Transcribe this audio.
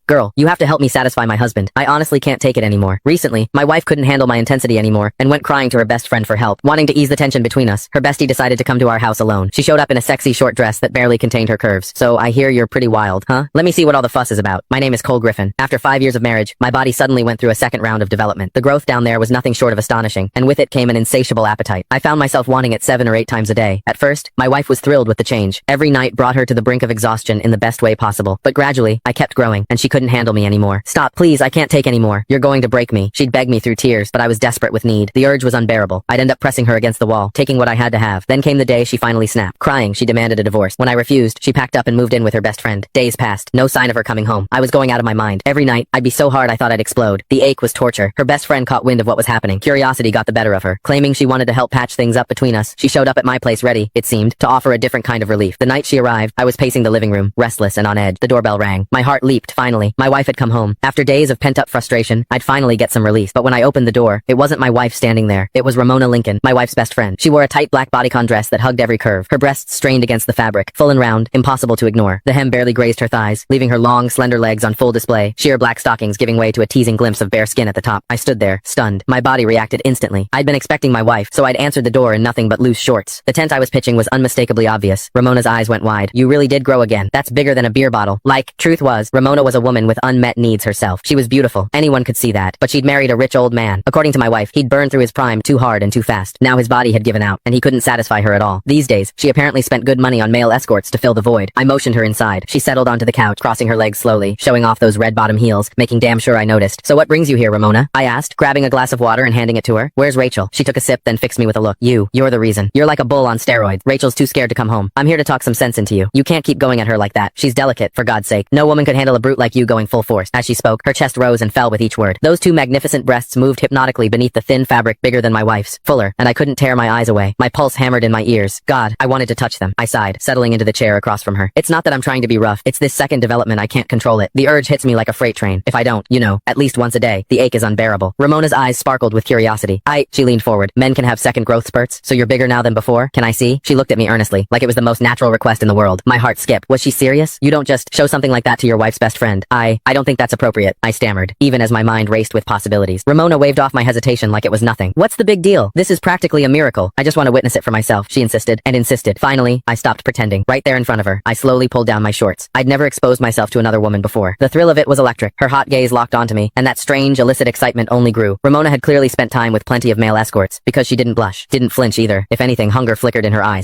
Girl, you have to help me satisfy my husband. I honestly can't take it anymore. Recently, my wife couldn't handle my intensity anymore and went crying to her best friend for help. Wanting to ease the tension between us, her bestie decided to come to our house alone. She showed up in a sexy short dress that barely contained her curves. So I hear you're pretty wild, huh? Let me see what all the fuss is about. My name is Cole Griffin. After 5 years of marriage, my body suddenly went through a second round of development. The growth down there was nothing short of astonishing, and with it came an insatiable appetite. I found myself wanting it 7 or 8 times a day. At first, my wife was thrilled with the change. Every night brought her to the brink of exhaustion in the best way possible. But gradually, I kept growing, and she couldn't handle me anymore. Stop, please, I can't take anymore. You're going to break me. She'd beg me through tears, but I was desperate with need. The urge was unbearable. I'd end up pressing her against the wall, taking what I had to have. Then came the day she finally snapped. Crying, she demanded a divorce. When I refused, she packed up and moved in with her best friend. Days passed. No sign of her coming home. I was going out of my mind. Every night, I'd be so hard I thought I'd explode. The ache was torture. Her best friend caught wind of what was happening. Curiosity got the better of her. Claiming she wanted to help patch things up between us, she showed up at my place ready, it seemed, to offer a different kind of relief. The night she arrived, I was pacing the living room, restless and on edge. The doorbell rang. My heart leaped, finally. My wife had come home. After days of pent-up frustration, I'd finally get some release. But when I opened the door, it wasn't my wife standing there. It was Ramona Lincoln, my wife's best friend. She wore a tight black bodycon dress that hugged every curve. Her breasts strained against the fabric, full and round, impossible to ignore. The hem barely grazed her thighs, leaving her long, slender legs on full display, sheer black stockings giving way to a teasing glimpse of bare skin at the top. I stood there, stunned. My body reacted instantly. I'd been expecting my wife, so I'd answered the door in nothing but loose shorts. The tent I was pitching was unmistakably obvious. Ramona's eyes went wide. You really did grow again. That's bigger than a beer bottle. Truth was, Ramona was a woman with unmet needs herself. She was beautiful. Anyone could see that. But she'd married a rich old man. According to my wife, he'd burned through his prime too hard and too fast. Now his body had given out, and he couldn't satisfy her at all. These days, she apparently spent good money on male escorts to fill the void. I motioned her inside. She settled onto the couch, crossing her legs slowly, showing off those red bottom heels, making damn sure I noticed. So what brings you here, Ramona? I asked, grabbing a glass of water and handing it to her. Where's Rachel? She took a sip, then fixed me with a look. You're the reason. You're like a bull on steroids. Rachel's too scared to come home. I'm here to talk some sense into you. You can't keep going at her like that. She's delicate, for God's sake. No woman could handle a brute like you going full force. As she spoke, her chest rose and fell with each word. Those two magnificent breasts moved hypnotically beneath the thin fabric bigger than my wife's, fuller, and I couldn't tear my eyes away. My pulse hammered in my ears. God, I wanted to touch them. I sighed, settling into the chair across from her. It's not that I'm trying to be rough. It's this second development I can't control it. The urge hits me like a freight train. If I don't, at least once a day, the ache is unbearable. Ramona's eyes sparkled with curiosity. She leaned forward. Men can have second growth spurts, so you're bigger now than before? Can I see? She looked at me earnestly, like it was the most natural request in the world. My heart skipped. Was she serious? You don't just show something like that to your wife's best friend. I don't think that's appropriate, I stammered, even as my mind raced with possibilities. Ramona waved off my hesitation like it was nothing. What's the big deal? This is practically a miracle. I just want to witness it for myself, she insisted, and insisted. Finally, I stopped pretending. Right there in front of her, I slowly pulled down my shorts. I'd never exposed myself to another woman before. The thrill of it was electric. Her hot gaze locked onto me, and that strange, illicit excitement only grew. Ramona had clearly spent time with plenty of male escorts, because she didn't blush, didn't flinch either. If anything, hunger flickered in her eyes.